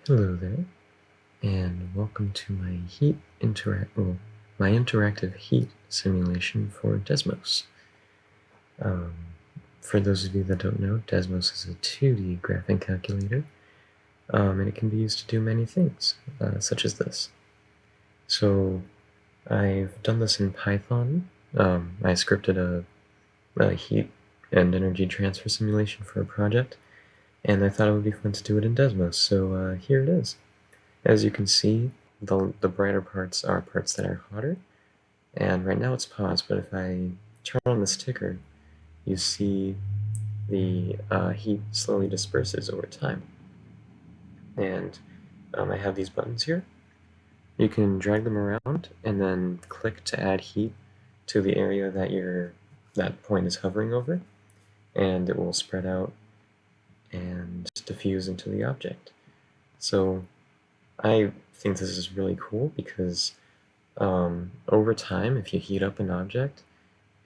Hello there, and welcome to my my interactive heat simulation for Desmos. Um, for those of you that don't know, Desmos is a 2D graphing calculator, and it can be used to do many things, such as this. So I've done this in Python. I scripted a heat and energy transfer simulation for a project, and I thought it would be fun to do it in Desmos, so here it is. As you can see, the brighter parts are parts that are hotter, and right now it's paused, but if I turn on this ticker, you see the heat slowly disperses over time. And I have these buttons here. You can drag them around and then click to add heat to the area that point is hovering over, and it will spread out and diffuse into the object. So I think this is really cool because over time, if you heat up an object,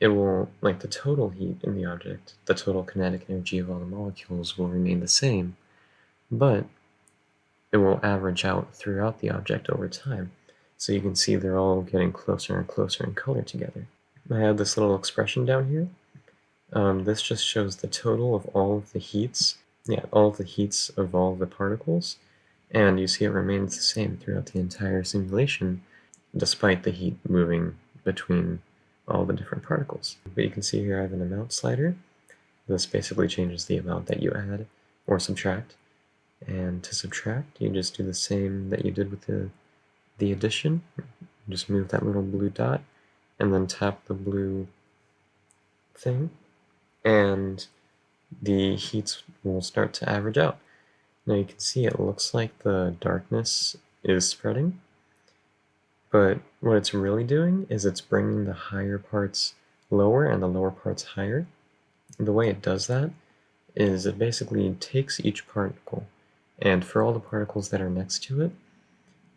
it will, like the total heat in the object, the total kinetic energy of all the molecules will remain the same, but it will average out throughout the object over time. So you can see they're all getting closer and closer in color together. I have this little expression down here. This just shows the total of all of the heats, all of the heats of all of the particles, and you see it remains the same throughout the entire simulation, despite the heat moving between all the different particles. But you can see here I have an amount slider. This basically changes the amount that you add or subtract. And to subtract, you just do the same that you did with the addition. Just move that little blue dot and then tap the blue thing, and the heats will start to average out. Now you can see it looks like the darkness is spreading, but what it's really doing is it's bringing the higher parts lower and the lower parts higher. The way it does that is it basically takes each particle, and for all the particles that are next to it,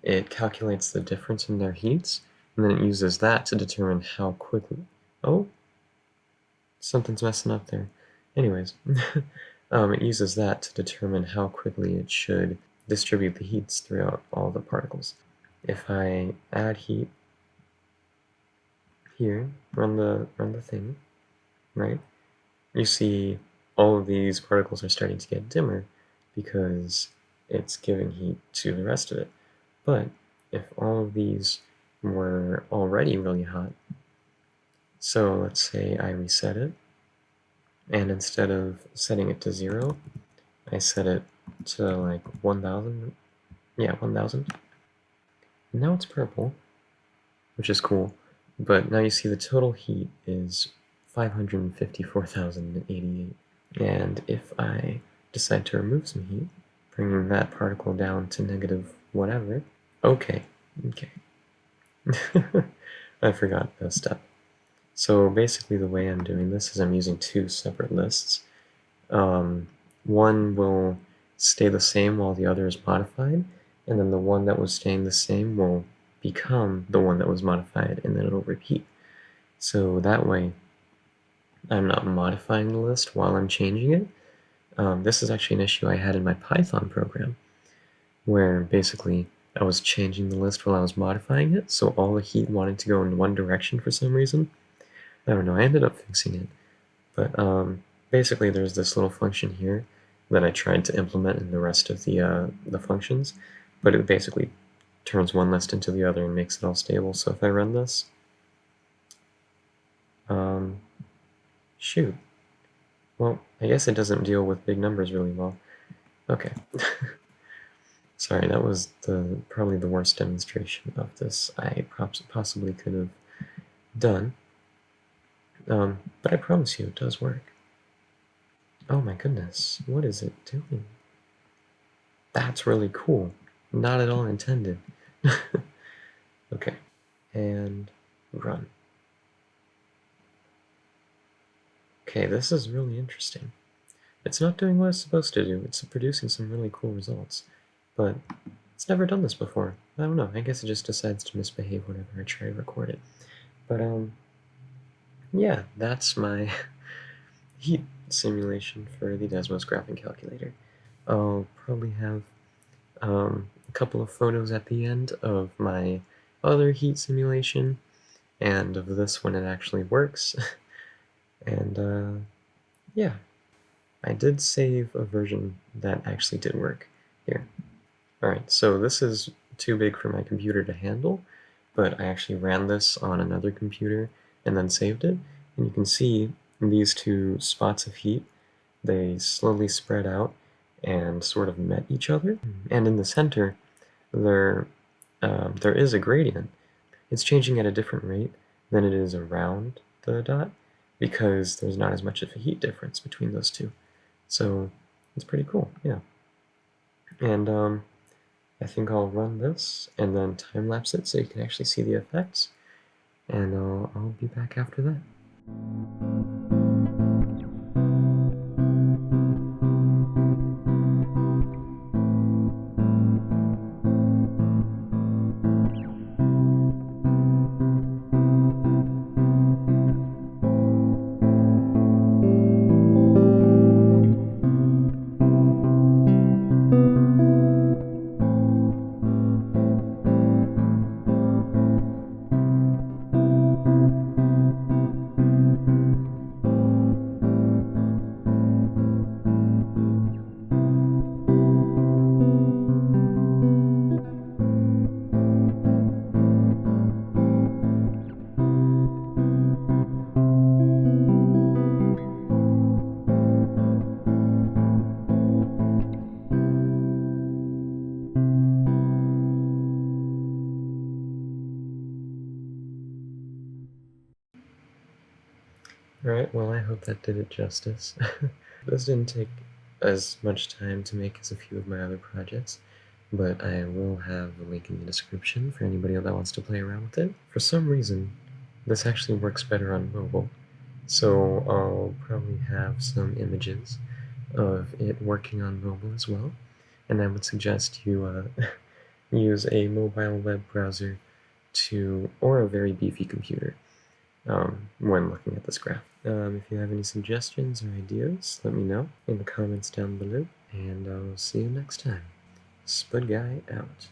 it calculates the difference in their heats, and then it uses that to determine how quickly... Oh, something's messing up there. Anyways, it uses that to determine how quickly it should distribute the heats throughout all the particles. If I add heat here, run the thing, right? You see all of these particles are starting to get dimmer because it's giving heat to the rest of it. But if all of these were already really hot, so let's say I reset it, and instead of setting it to 0, I set it to like 1000. Yeah, 1000. Now it's purple, which is cool, but now you see the total heat is 554,088. And if I decide to remove some heat, bringing that particle down to negative whatever, okay. I forgot a step. So basically the way I'm doing this is I'm using two separate lists. One will stay the same while the other is modified, and then the one that was staying the same will become the one that was modified, and then it'll repeat. So that way I'm not modifying the list while I'm changing it. This is actually an issue I had in my Python program, where basically I was changing the list while I was modifying it, so all the heat wanted to go in one direction for some reason. I don't know, I ended up fixing it. But basically there's this little function here that I tried to implement in the rest of the functions, but it basically turns one list into the other and makes it all stable. So if I run this, shoot. Well, I guess it doesn't deal with big numbers really well. Okay. Sorry, that was probably the worst demonstration of this I possibly could have done. But I promise you it does work. Oh my goodness, what is it doing? That's really cool. Not at all intended. Okay, and run. Okay, this is really interesting. It's not doing what it's supposed to do. It's producing some really cool results, but it's never done this before. I don't know, I guess it just decides to misbehave whenever I try to record it. But yeah, that's my heat simulation for the Desmos graphing calculator. I'll probably have a couple of photos at the end of my other heat simulation and of this when it actually works. And yeah, I did save a version that actually did work here. Alright, so this is too big for my computer to handle, but I actually ran this on another computer and then saved it, and you can see these two spots of heat, they slowly spread out and sort of met each other, and in the center there is a gradient. It's changing at a different rate than it is around the dot because there's not as much of a heat difference between those two. So it's pretty cool, yeah. And I think I'll run this and then time-lapse it so you can actually see the effects, and I'll be back after that. Alright, well I hope that did it justice. This didn't take as much time to make as a few of my other projects, but I will have a link in the description for anybody that wants to play around with it. For some reason, this actually works better on mobile, so I'll probably have some images of it working on mobile as well, and I would suggest you use a mobile web browser or a very beefy computer when looking at this graph. If you have any suggestions or ideas, let me know in the comments down below, and I'll see you next time. Spud Guy out.